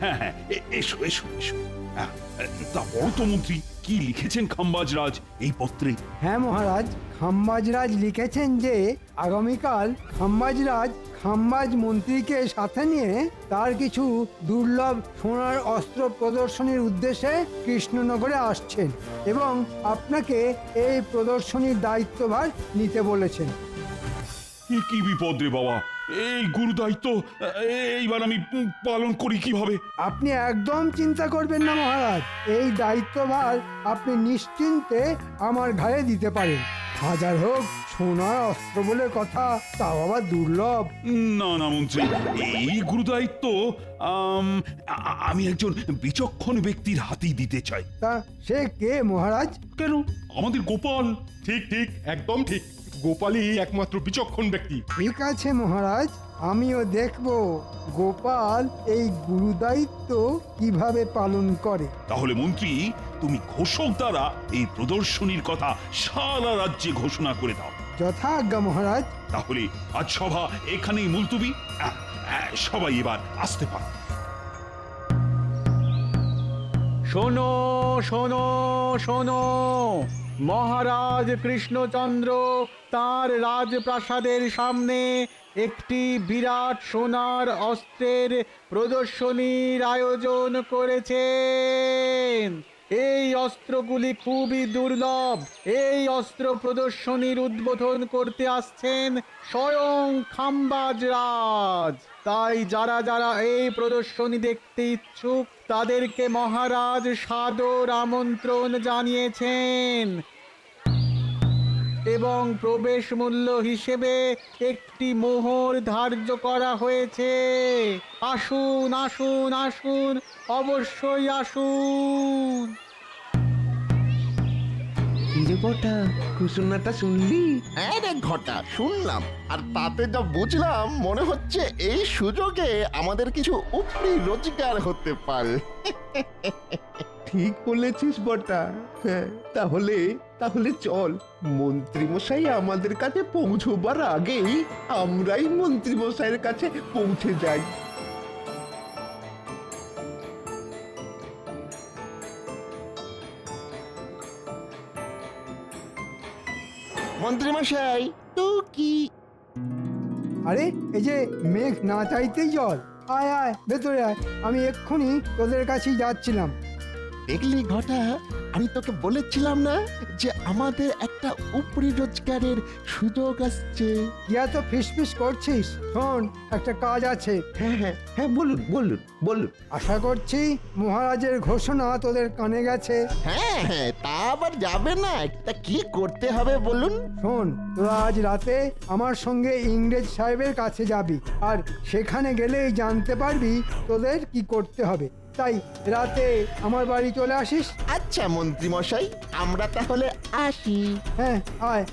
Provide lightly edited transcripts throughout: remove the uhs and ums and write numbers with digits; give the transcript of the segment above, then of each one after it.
হ্যাঁ হ্যাঁ, এসো এসো এসো। হ্যাঁ, তা বড় তো মন্ত্রী, কি লিখেছেন খাম্বাজরাজ এই পত্রে? হ্যাঁ মহারাজ, খাম্বাজরাজ লিখেছেন যে আগামীকাল খাম্বাজরাজ খাম্বাজ মন্ত্রীকে সাথে নিয়ে তার কিছু দুর্লভ সোনার অস্ত্র প্রদর্শনীর উদ্দেশ্যে কৃষ্ণনগরে আসছেন এবং আপনাকে এই প্রদর্শনীর দায়িত্বভার নিতে বলেছেন। কি বিপদ রে বাবা, এই গুরু দায়িত্ব এইবার আমি পালন করি কিভাবে? আপনি একদম চিন্তা করবেন না মহারাজ, এই দায়িত্বভার আপনি নিশ্চিন্তে আমার ঘাড়ে দিতে পারেন। হাজার হোক সোনার অস্ত্র বলে কথা, তাও আবার দুর্লভ। না না মন্ত্রী, এই গুরু দায়িত্ব আমি একজন বিচক্ষণ ব্যক্তির হাতেই দিতে চাই। তা সে কে মহারাজ? কেন, আমাদের গোপাল। ঠিক ঠিক, একদম ঠিক। গোপালই একমাত্র বিচক্ষণ ব্যক্তি। ঠিক আছে মহারাজ, আমিও দেখব গোপাল এই গুরুদায়িত্ব কিভাবে পালন করে। তাহলে মন্ত্রী, তুমি ঘোষক দ্বারা এই প্রদর্শনীর কথা সারা রাজ্যে ঘোষণা করে দাও। যথাজ্ঞা মহারাজ। তাহলে আজ সভা এখানেই মুলতুবি। সবাই এবার আসতে পারে। শোনো শোনো শোনো, মহারাজ কৃষ্ণচন্দ্র তার রাজপ্রাসাদের সামনে একটি বিরাট সোনার অস্ত্রের প্রদর্শনীর আয়োজন করেছেন। এই অস্ত্রগুলি খুবই দুর্লভ। এই অস্ত্র প্রদর্শনীর উদ্বোধন করতে আসছেন স্বয়ং খাম্বাজরাজ। তাই যারা যারা এই প্রদর্শনী দেখতে ইচ্ছুক তাদেরকে মহারাজ সাদর আমন্ত্রণ জানিয়েছেন এবং প্রবেশ মূল্য হিসেবে একটি মোহর ধার্য করা হয়েছে। আসুন আসুন আসুন, অবশ্যই আসুন। বটা, ঘোষণাটা শুনলি? হ্যাঁ রে ঘটা, শুনলাম। আর তাতে যা বুঝলাম, মনে হচ্ছে এই সুযোগে আমাদের কিছু উপরি রোজগার হতে পারে। ঠিক বলেছিস বটা। হ্যাঁ, তাহলে তাহলে চল, মন্ত্রী মশাই আমাদের কাছে পৌঁছবার আগেই আমরাই মন্ত্রী মশাইয়ের কাছে পৌঁছে যাই। মন্ত্রীমশাই, তো কি? আরে এই যে মেঘ না চাইতেই জল। আয় আয় ভেতরে আয়, আমি এক্ষুনি তোদের কাছেই যাচ্ছিলাম। দেখলি ঘটা, আমি তোকে বলেছিলাম না যে আমাদের একটা উপরি রোজগারের সুযোগ আসছে। কি এত ফিসফিস করছিস? শোন, একটা কাজ আছে। হ্যাঁ হ্যাঁ হ্যাঁ, বলুন বলুন বলুন। আশা করছি মহারাজের ঘোষণা তোদের কানে গেছে। হ্যাঁ হ্যাঁ, তা আবার যাবে না। তা কি করতে হবে বলুন? শোন, তোরা আজ রাতে আমার সঙ্গে ইংরেজ সাহেবের কাছে যাবি, আর সেখানে গেলেই জানতে পারবি তোদের কি করতে হবে। তাই রাতে আমার বাড়ি চলে আসিস। আচ্ছা মন্ত্রীমশাই, আমরা তাহলে আসি। হ্যাঁ আয়।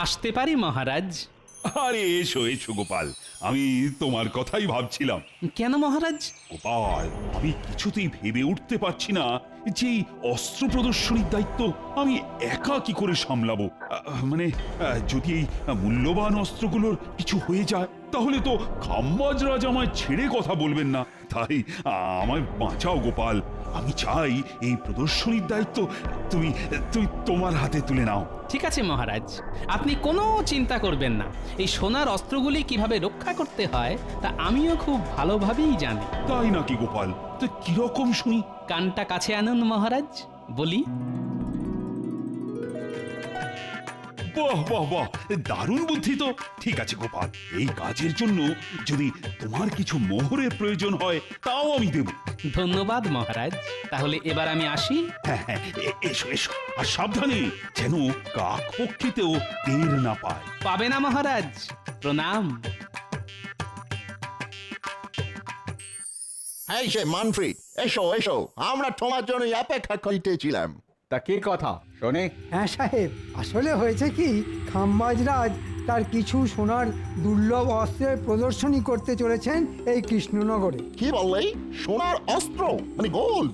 আসতে পারি মহারাজ? আরে এসো এসো গোপাল, আমি তোমার কথাই ভাবছিলাম। কেন মহারাজ? গোপাল, আমি কিছুতেই ভেবে উঠতে পারছি না যে এই অস্ত্র প্রদর্শনীর দায়িত্ব আমি একা কি করে সামলাবো। মানে যদি এই মূল্যবান অস্ত্রগুলোর কিছু হয়ে যায় তাহলে তো খাম্বাজরাজ আমায় ছেড়ে কথা বলবেন না। তাই আমায় বাঁচাও গোপাল। আমি চাই এই প্রদর্শনীর দায়িত্ব তুমি তুমি তোমার হাতে তুলে নাও। ঠিক আছে মহারাজ, আপনি কোনো চিন্তা করবেন না। এই সোনার অস্ত্রগুলি কিভাবে রক্ষা করতে হয় তা আমিও খুব ভালোভাবেই জানি। তাই নাকি গোপাল? তো কিরকম শুনি? কানটা কাছে আনুন মহারাজ, বলি। বাহ বাহ বাহ, দারুণ বুদ্ধি তো। ঠিক আছে গোপাল, এই কাজের জন্য যদি তোমার কিছু মোহরের প্রয়োজন হয় তাও আমি দেব। ধন্যবাদ মহারাজ, তাহলে এবার আমি আসি। হ্যাঁ হ্যাঁ, এসো এসো, আর সাবধানে যেন কাক পক্ষীতেও টের না পায়। পাবে না মহারাজ, প্রণাম। হ্যাঁ সে মানফ্রিড, এসো এসো, আমরা তোমার জন্য অপেক্ষা করিতেছিলাম। তা কি কথা শোনে? হ্যাঁ সাহেব, আসলে হয়েছে কি, খাম্বাজরাজ তার কিছু সোনার দুর্লভ অস্ত্রের প্রদর্শনী করতে চলেছেন এই কৃষ্ণনগরে। কি বললে? সোনার অস্ত্র মানে gold?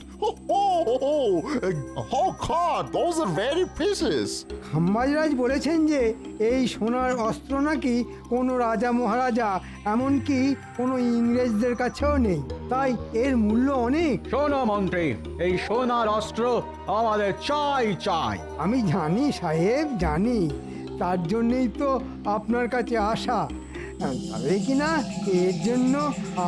Oh God, those are very precious. খাম্বাজরাজ বলেছেন যে এই সোনার অস্ত্র নাকি কোনো রাজা মহারাজা এমনকি কোনো ইংরেজদের কাছেও নেই, তাই এর মূল্য অনেক। শোনো মন্ত্রী, এই সোনার অস্ত্র আমাদের চাই চাই। আমি জানি সাহেব, জানি, তার জন্যই তো আপনার কাছে আসা। তবে কিনা এর জন্য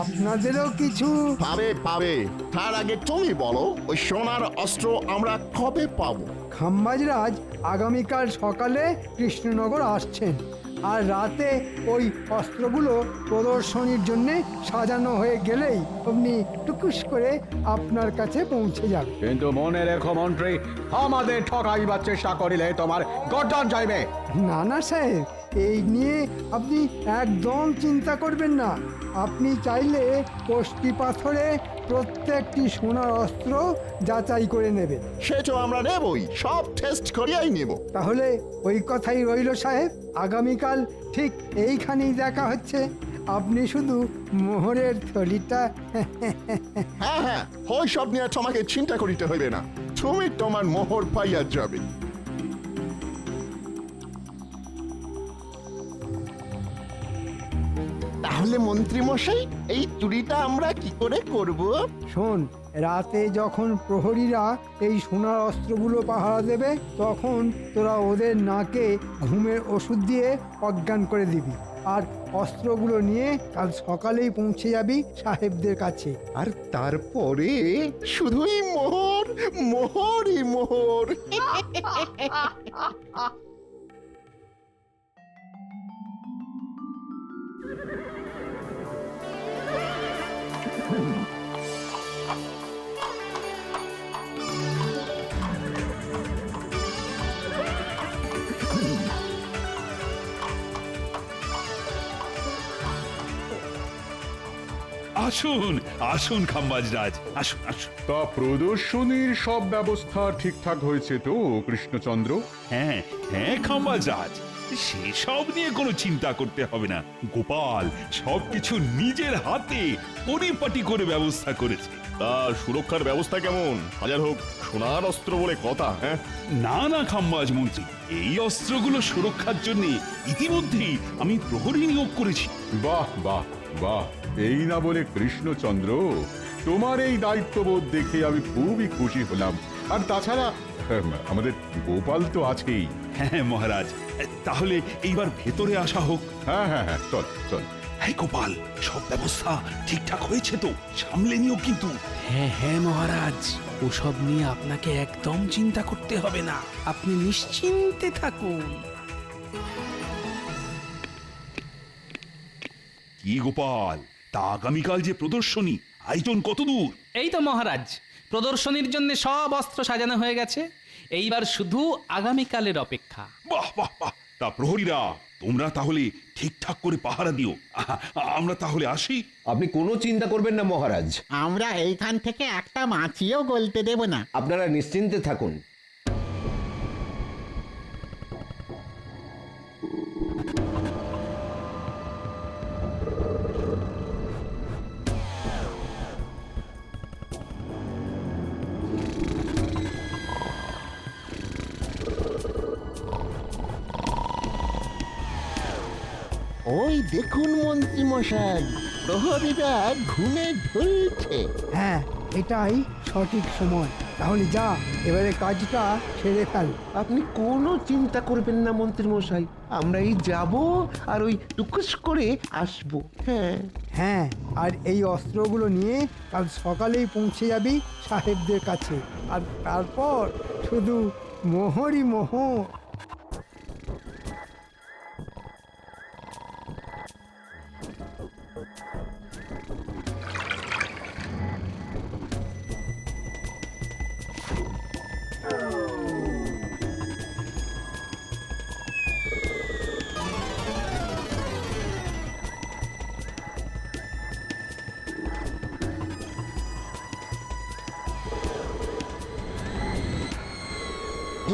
আপনাদেরও কিছু। পাবে পাবে, তার আগে তুমি বলো ওই সোনার অস্ত্র আমরা কবে পাবো? খাম্বাজরাজ আগামীকাল সকালে কৃষ্ণনগর আসছেন, আর রাতে ওই অস্ত্রগুলো প্রদর্শনীর জন্য সাজানো হয়ে গেলেই আপনি টুকুস করে আপনার কাছে পৌঁছে যাবে। কিন্তু মনে রেখো মন্ত্রী, আমাদের ঠকাইবার চেষ্টা করিলে তোমার গর্দান যাইবে। না না সাহেব, এই নিয়ে আপনি একদম চিন্তা করবেন না। আপনি চাইলে কষ্টি পাথরে প্রত্যেকটি সোনার অস্ত্র যাচাই করে নেবেন। সে তো আমরা নেবই, সব টেস্ট করিয়াই নেব। তাহলে ওই কথাই রইল সাহেব, আগামীকাল ঠিক এইখানেই দেখা হচ্ছে। আপনি শুধু মোহরের থলিটা হ্যাঁ হ্যাঁ, ওই সব নিয়ে তোমাকে চিন্তা করিতে হইবে না, তুমি তোমার মোহর পাইয়া যাবে। তাহলে মন্ত্রী মশাই, এই চুরিটা আমরা কি করে করব? শোন, রাতে যখন প্রহরীরা এই সোনার অস্ত্রগুলো পাহারা দেবে তখন তোরা ওদের নাকে ঘুমের ওষুধ দিয়ে অজ্ঞান করে দিবি, আর অস্ত্রগুলো নিয়ে কাল সকালেই পৌঁছে যাবি সাহেবদের কাছে। আর তারপরে শুধুই মোহর, মোহরই মোহর। আসুন আসুন খাম্বাজরাজ, আসুন আসুন। তা প্রদর্শনীর সব ব্যবস্থা ঠিকঠাক হয়েছে তো কৃষ্ণচন্দ্র? হ্যাঁ হ্যাঁ খাম্বাজরাজ, সেসব নিয়ে কোনো চিন্তা করতে হবে না। গোপাল সবকিছু নিজের হাতে পরিপাটি করে ব্যবস্থা করেছে। তা সুরক্ষার ব্যবস্থা কেমন? হাজার হোক সোনার অস্ত্র বলে কথা। হ্যাঁ, না না খাম্বাজ মন্ত্রী, এই অস্ত্রগুলো সুরক্ষার জন্য ইতিমধ্যেই আমি প্রহরী নিয়োগ করেছি। বাহ বাহ বাহ, এই না বলে কৃষ্ণচন্দ্র, তোমার এই দায়িত্ববোধ দেখে আমি খুবই খুশি হলাম। আর তাছাড়া আমাদের গোপাল তো আছেই। হ্যাঁ মহারাজ, তাহলে এইবার ভেতরে আসা হোক। হ্যাঁ হ্যাঁ হ্যাঁ, চল চল। হ্যাঁ গোপাল, সব ব্যবস্থা ঠিকঠাক হয়েছে তো? সামলে নিও কিন্তু। হ্যাঁ হ্যাঁ মহারাজ, ওসব নিয়ে আপনাকে একদম চিন্তা করতে হবে না, আপনি নিশ্চিন্তে থাকুন। কি গোপাল, তা আগামীকাল যে প্রদর্শনী, আয়োজন কত দূর? এই তো মহারাজ, প্রদর্শনীর জন্য সব অস্ত্র সাজানো হয়ে গেছে, এইবার শুধু আগামীকালের অপেক্ষা। বাহ বাহ বাহ, তা প্রহরীরা তোমরা তাহলে ঠিকঠাক করে পাহারা দিও। আমরা তাহলে আসি। আপনি কোনো চিন্তা করবেন না মহারাজ, আমরা এইখান থেকে একটা মাছিও গলতে দেব না। আপনারা নিশ্চিন্তে থাকুন। ওই দেখুন মন্ত্রী মশাই, প্রহরীরা ঘুমে ঢুলছে। হ্যাঁ, এটাই সঠিক সময়। তাহলে যা, এবারে কাজটা সেরে ফেল। আপনি কোনো চিন্তা করবেন না মন্ত্রী মশাই, আমরা এই যাব আর ওই টুকুস করে আসবো। হ্যাঁ হ্যাঁ, আর এই অস্ত্রগুলো নিয়ে কাল সকালেই পৌঁছে যাবি সাহেবদের কাছে, আর তারপর শুধু মোহরই মোহর।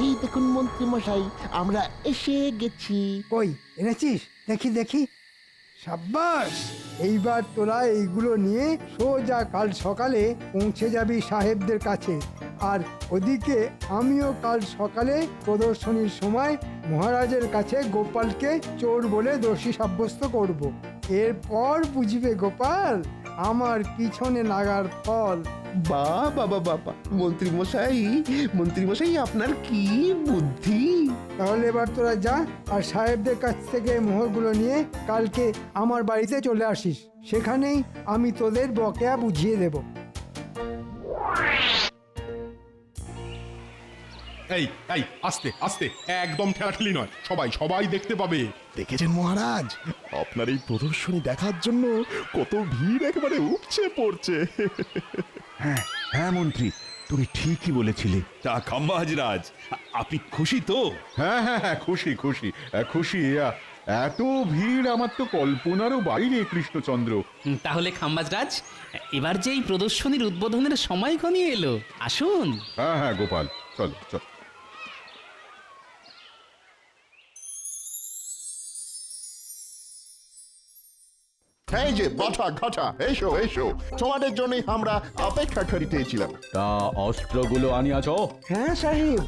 এই দেখুন মন্ত্রী মশাই, আমরা এসে গেছি। কই এনেছিস? দেখি দেখি। সাব্বাস, এইবার তোরা এইগুলো নিয়ে সোজা কাল সকালে পৌঁছে যাবি সাহেবদের কাছে। আর ওদিকে আমিও কাল সকালে প্রদর্শনীর সময় মহারাজের কাছে গোপালকে চোর বলে দোষী সাব্যস্ত করব। এরপর বুঝবে গোপাল আমার পিছনে লাগার ফল। বাবা বাবা, মন্ত্রী মশাই আপনার কি বুদ্ধি! তাহলে এবার তোরা যা, আর সাহেবদের কাছ থেকে মোহরগুলো নিয়ে কালকে আমার বাড়িতে চলে আসিস। সেখানেই আমি তোদের বকেয়া বুঝিয়ে দেব। এই এই আস্তে আস্তে, একদম ঠেলাঠেলি নয়, সবাই দেখতে পাবে। দেখেছেন মহারাজ, আপনার এই প্রদর্শনী দেখার জন্য কত ভিড় একেবারে উপচে পড়ছে। হ্যাঁ হ্যাঁ মন্ত্রী, তুমি ঠিকই বলেছিলে। তা খাম্বাজরাজ, আপনি খুশি তো? হ্যাঁ হ্যাঁ হ্যাঁ, খুশি খুশি খুশি। এত ভিড় আমার তো কল্পনারও বাইরে কৃষ্ণচন্দ্র। তাহলে খাম্বাজরাজ, এবার যে এই প্রদর্শনীর উদ্বোধনের সময় ঘনিয়ে এলো, আসুন। হ্যাঁ হ্যাঁ গোপাল, চলো চলো। এই যে বাটা ঘটা, এসো এসো, তোমাদের জন্যই আমরা অপেক্ষা করিতেছিলাম। তা অস্ত্রগুলো আনিয়াছো? হ্যাঁ সাহেব,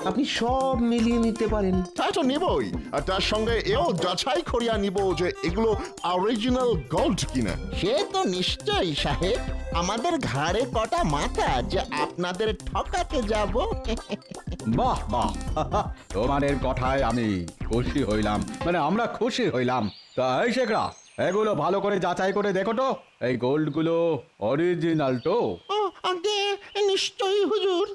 আপনি সব মিলিয়ে নিতে পারেন। তা তো নিবই, আর তার সঙ্গে এও যাচাই করিয়া নিব যে এগুলো অরিজিনাল গোল্ড কিনা। সে তো নিশ্চয়ই সাহেব, আমাদের ঘাড়ে কটা মাথা যে আপনাদের ঠকাতে যাব। বাহ বাহ, তোমাদের কথায় আমি খুশি হইলাম, মানে আমরা খুশি হইলাম। তা এই শেখরা, এগুলো ভালো করে যাচাই করে দেখো তো, এই গোল্ডগুলো অরিজিনাল তো? ও আগে নিশ্চয়ই হুজুর।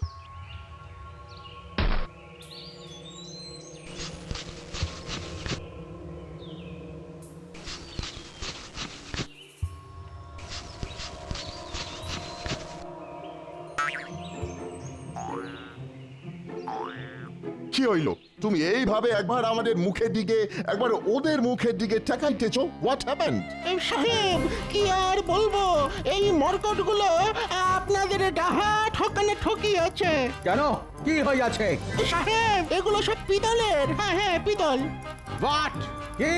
কি হইল? তুমি এইভাবে একবার আমাদের মুখের দিকে, একবার ওদের মুখের দিকে তাকাইতেছো। What happened? সাহেব কি আর বলবো, এই মরকটগুলো আপনাদের ডাহা ঠকানে ঠকিয়েছে। কেন, কি হইয়াছে? সাহেব এগুলো সব পিতলের। হ্যাঁ হ্যাঁ, পিতল। বাট কি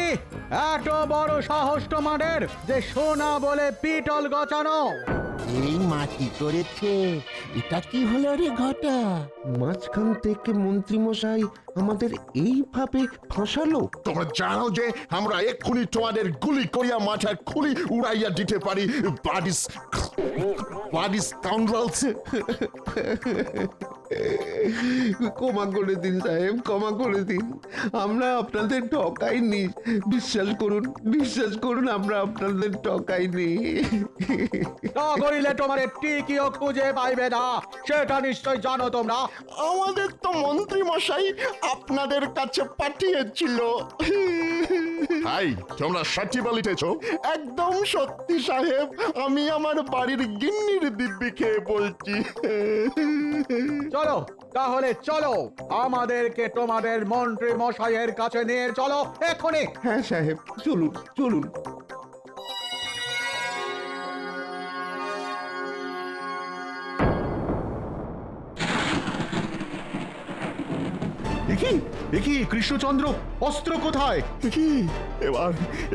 এত বড় সাহস তোমাদের যে সোনা বলে পিতল গচানো? এই মাটি করেছে, এটা কি হলো রে ঘটা? মাঝখান থেকে মন্ত্রী মশাই আমাদের এইভাবে ফাঁসালো। তোমরা জানো যে আমরা এক্ষুনি তোমাদের গুলি করিয়া মাথার খুলি উড়াইয়া দিতে পারি। বাডিস কাউন্ডালস। ক্ষমা করে দিন সাহেব, ক্ষমা করে দিন। আমরা আপনাদের ঠকাইনি, বিশ্বাস করুন আমরা আপনাদের ঠকাইনি। তা করিলে তোমার টিকিও খুঁজে পাইবে না, সেটা নিশ্চয় জানো তোমরা। আমাদের তো মন্ত্রী মশাই আপনাদের কাছে পাঠিয়েছিল। হাই, তোমরা সত্যি বলিতেছ? একদম সত্যি সাহেব, আমি আমার বাড়ির গিন্নির দিব্যি খেয়ে বলছি। চলো তাহলে চলো, আমাদেরকে তোমাদের মন্ত্রী মশাইয়ের কাছে নিয়ে চলো এখনই। হ্যাঁ সাহেব, চলুন। দেখি কৃষ্ণচন্দ্র, অস্ত্র কোথায়? কি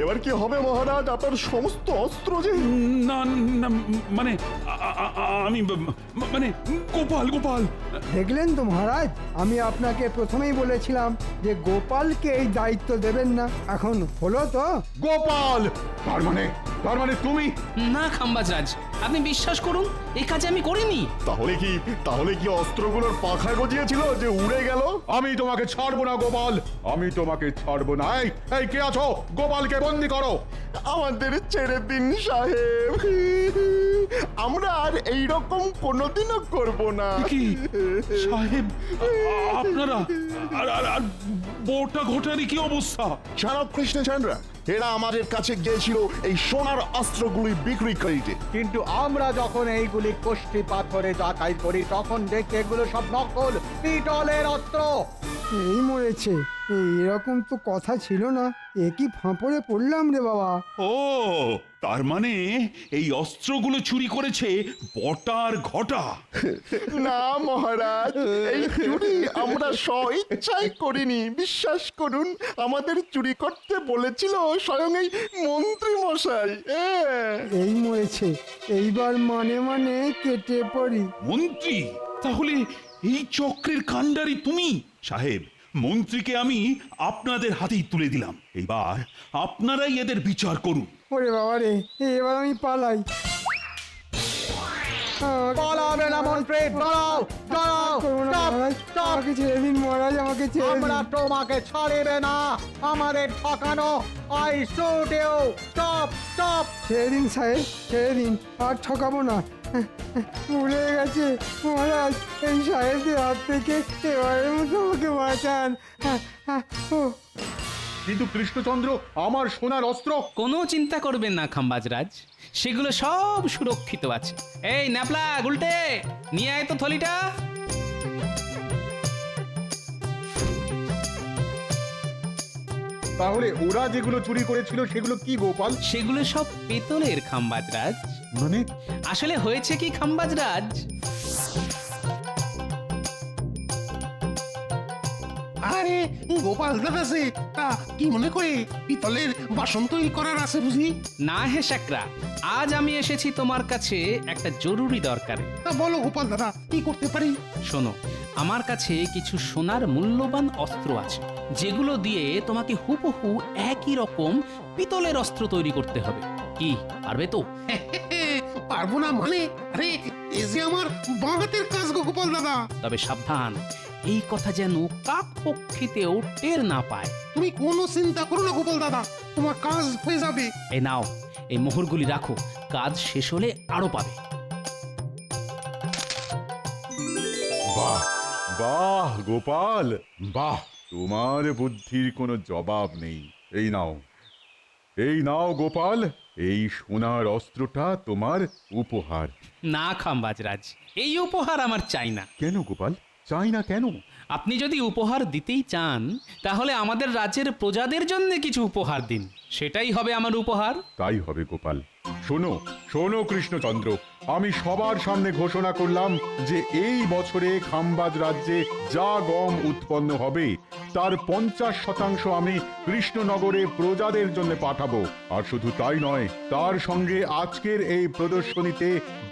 এবার কি হবে মহারাজ? আপনার সমস্ত অস্ত্র যে? না না, মানে আমি মানে গোপাল। দেখলেন তো মহারাজ, আমি আপনাকে প্রথমেই বলেছিলাম যে গোপালকে এই দায়িত্ব দেবেন না। এখন হলো তো? গোপাল, তার মানে তুমি? না খাম্বাজরাজ, আপনি বিশ্বাস করুন, এই কাজ আমি করিনি। তাহলে কি অস্ত্রগুলোর পাখা গজিয়েছিল যে উড়ে গেল? আমি তোমাকে ছাড়বো না গোপাল, আমি তোমাকে ছাড়বো না। এই কে আছো? গোপালকে বন্দি করো। আমাদের ছেড়ে দিন সাহেব, আমরা আর এইরকম কোনোদিনও করব না। কি সাহেব, আপনারা আর বোটা ঘটারি কি অবস্থা? জানো কৃষ্ণচন্দ্র, এরা আমাদের কাছে গিয়েছিল এই সোনার অস্ত্রগুলি বিক্রি করিতে, কিন্তু আমরা যখন এইগুলি কোষ্ঠী পাথরে যাচাই করি তখন দেখি এগুলো সব নকল পিতলের অস্ত্র। এই মরেছে। এরকম তো কথা ছিল না। এ কি ফাঁপড়ে পড়লাম রে বাবা। ও তার মানে এই অস্ত্রগুলো চুরি করেছে বটার ঘটা। না মহারাজ, এই চুরি আমরা স্বইচ্ছায় করিনি। বিশ্বাস করুন, আমাদের চুরি করতে বলেছিল স্বয়ং এই মন্ত্রী মশাই। এই মরেছে, এইবার মানে মানে কেটে পড়ি। মন্ত্রী? তাহলে এই চক্রের কাণ্ডারি তুমি? সাহেব, মন্ত্রীকে আমি আপনাদের হাতেই তুলে দিলাম। এবার আপনারাই এদের বিচার করুন। ওরে বাবা রে, এবার আমি পালাই। পালাবে না মন্ত্রী, দাঁড়াও দাঁড়াও, করবো না stop, মহারাজ, stop! আমাকে ছেড়ে দিন মহারাজ, আমাকে ছেড়ে আমরা দিন। তোমাকে ছাড়িবে না, আমাদের ঠকানো। I shoot you, stop stop. ছেড়ে দিন সাহেব, ছেড়ে দিন, আর ঠকাবো না। ভুলে গেছে মহারাজ, এই সাহেবদের হাত থেকে এবারের মতো আমাকে বাঁচান। ও কিন্তু কৃষ্ণচন্দ্র, আমার সোনার অস্ত্র। কোনো চিন্তা করবেন না খাম্বাজরাজ, সেগুলো সব সুরক্ষিত আছে। এই ন্যাপলা গুলটে, নিয়ে আয় তো থলিটা। তাহলে ওরা যেগুলো চুরি করেছিল সেগুলো কি গোপাল? সেগুলো সব পেতলের খাম্বাজরাজ। মানে আসলে হয়েছে কি খাম্বাজরাজ, আরে গোপাল দাদা সে তা কি মনে করে পিতলের বাসন তৈরি করার আছে বুঝি? না হে শাকরা, আজ আমি এসেছি তোমার কাছে একটা জরুরি দরকারে। তা বলো গোপাল দাদা, কি করতে পারি? শোনো, আমার কাছে কিছু সোনার মূল্যবান অস্ত্র আছে, যেগুলো দিয়ে তোমাকে হুবহু একই রকম পিতলের অস্ত্র তৈরি করতে হবে। কি পারবে তো? পারবো না মানে? আরে এ যে আমার বাঁ হাতের কাজ গো গোপাল দাদা। তবে সাবধান, এই কথা যেন কাক পক্ষীতেও টের না পায়। তুমি কোনো চিন্তা করো না গোপাল দাদা, তোমার কাজ হয়ে যাবে। এই নাও, এই মোহরগুলি রাখো, কাজ শেষ হলে আরো পাবে। বাহ বাহ গোপাল, বাহ! তোমার বুদ্ধির কোনো জবাব নেই। এই নাও, এই নাও গোপাল, এই সোনার অস্ত্রটা তোমার উপহার। না খাম্বাজরাজ, এই উপহার আমার চাই না। কেন গোপাল, চাই না কেন? আপনি যদি উপহার দিতেই চান, তাহলে আমাদের রাজ্যের প্রজাদের জন্য কিছু উপহার দিন, সেটাই হবে আমার উপহার। তাই হবে গোপাল। শোনো শোনো কৃষ্ণচন্দ্র, আমি সবার সামনে ঘোষণা করলাম যে এই বছরে খাম্বাজ রাজ্যে যা গম উৎপন্ন হবে তার 50% আমি কৃষ্ণনগরে প্রজাদের জন্য পাঠাবো। আর শুধু তাই নয়, তার সঙ্গে আজকের এই প্রদর্শনীতে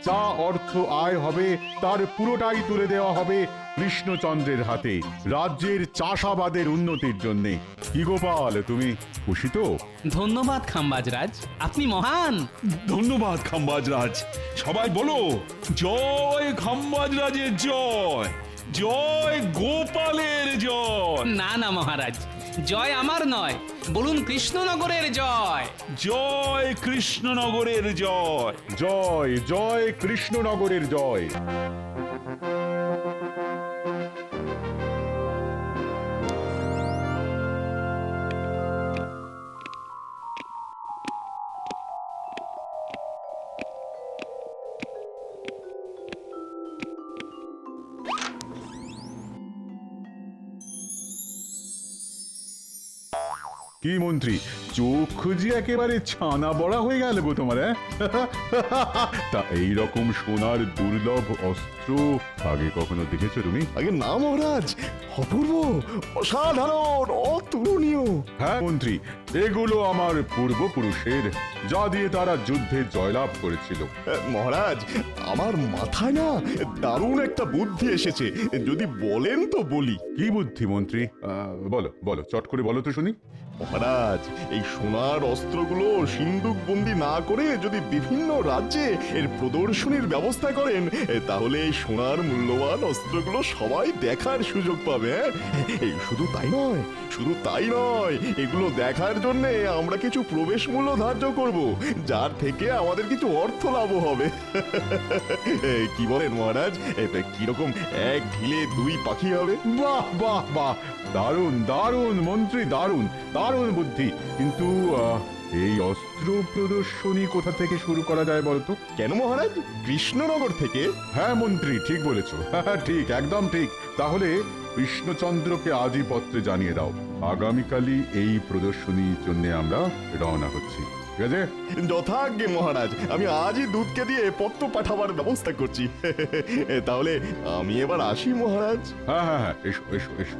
যা অর্থ আয় হবে তার পুরোটাই তুলে দেওয়া হবে কৃষ্ণচন্দ্রের হাতে, রাজ্যের চাষাবাদের উন্নতির জন্য। কি গোপাল, তুমি খুশি তো? ধন্যবাদ খাম্বাজরাজ, আপনি মহান। ধন্যবাদ খাম্বাজরাজ। সবাই বলো, জয় খাম্বাজরাজের জয়, জয় গোপালের জয়। না না মহারাজ, জয় আমার নয়, বলুন কৃষ্ণনগরের জয়। জয় কৃষ্ণনগরের জয়। জয় জয় কৃষ্ণনগরের জয়। কি মন্ত্রী, চোখ খুঁজি একেবারে ছানা বড়া হয়ে গেল গো তোমার? তা এইরকম সোনার দুর্লভ অস্ত্র আগে কখনো দেখেছো তুমি? আগে না মহারাজ, অপূর্ব, অসাধারণ, অতুলনীয়। হ্যাঁ মন্ত্রী, এগুলো আমার পূর্বপুরুষের, যা দিয়ে তারা যুদ্ধে জয়লাভ করেছিল। মহারাজ, আমার মাথায় না দারুণ একটা বুদ্ধি এসেছে, যদি বলেন তো বলি। কি বুদ্ধি মন্ত্রী? বলো বলো, চট করে বলো তো শুনি। মহারাজ, এই সোনার অস্ত্রগুলো সিন্দুক বন্দি না করে যদি বিভিন্ন রাজ্যে এর প্রদর্শনীর ব্যবস্থা করেন, তাহলে এই সোনার মূল্যবান অস্ত্রগুলো সবাই দেখার সুযোগ পাবে। এই শুধু তাই নয়, শুধু তাই নয়, এগুলো দেখার জন্য আমরা কিছু প্রবেশ মূল্য ধার্য করব, যার থেকে আমাদের কিছু অর্থ লাভ হবে। কি বলেন মহারাজ, কিরকম এক ঢিলে দুই পাখি হবে? বাহ বাহ বাহ, দারুণ দারুণ মন্ত্রী, দারুণ দারুণ বুদ্ধি। কিন্তু এই অস্ত্র প্রদর্শনী কোথা থেকে শুরু করা যায় বলতো? কেন মহারাজ, কৃষ্ণনগর থেকে? হ্যাঁ মন্ত্রী, ঠিক বলেছ। হ্যাঁ ঠিক, একদম ঠিক। তাহলে কৃষ্ণচন্দ্রকে আজই পত্রে জানিয়ে দাও, আগামীকালই এই প্রদর্শনীর জন্য আমরা রওনা হচ্ছি। ঠিক আছে? যথাজ্ঞে মহারাজ, আমি আজই দুধকে দিয়ে পত্র পাঠাবার ব্যবস্থা করছি। তাহলে আমি এবার আসি মহারাজ। হ্যাঁ হ্যাঁ হ্যাঁ, এসো এসো এসো।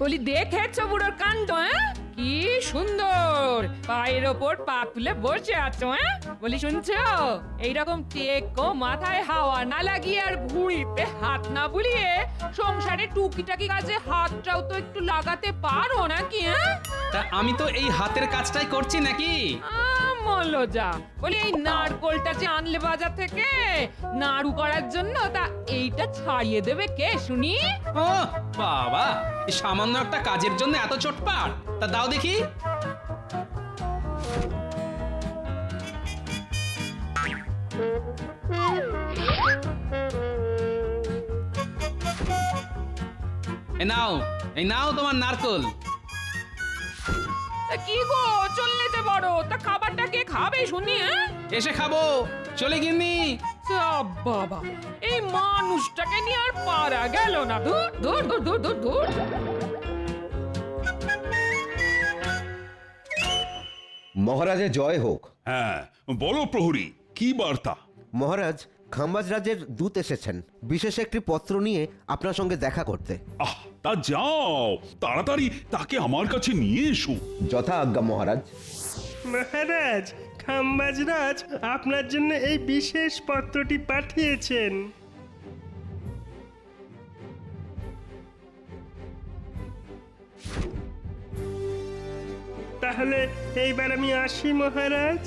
বলি দেখেছো বুড়োর কাণ্ড? কি সুন্দর পায়ের ওপর পা তুলে বসে আছো। বলি শুনছো, এইরকম টেকো মাথায় হাওয়া না লাগিয়ে আর ভুঁড়িতে হাত না বুলিয়ে সংসারে টুকিটাকি কাজে হাতটাও তো একটু লাগাতে পারো নাকি? তা আমি তো এই হাতের কাজটাই করছি নাকি? মলজা, বলি এই নারকোলটা যে আনলে বাজার থেকে নাড়ু করার জন্য, তা এইটা ছাড়িয়ে দেবে কে শুনি? ও বাবা, এই সামান্য একটা কাজের জন্য এত চটপাট? তা দাও দেখি। এই নাও তোমার নারকোল। কি গো, চললে যে বড়, তা খাবারটা কে খাবে শুনি? এসে খাবো, চলে গিন্নি। বাবা, এই মানুষটাকে নিয়ে আর পারা গেল না। ধুর ধুর ধুর ধুর ধুর ধুর। মহারাজের জয় হোক। হ্যাঁ, বলো প্রহরী, কি বার্তা? মহারাজ, খাম্বাজ রাজের দূত এসেছেন বিশেষ একটি পত্র নিয়ে আপনার সঙ্গে দেখা করতে। আহ, তা যাও, তাড়াতাড়ি তাকে আমার কাছে নিয়ে এসো। যথা আজ্ঞা মহারাজ। মহারাজ, খাম্বাজরাজ আপনার জন্য এই বিশেষ পত্রটি পাঠিয়েছেন। তাহলে এইবার আমি আসি মহারাজ।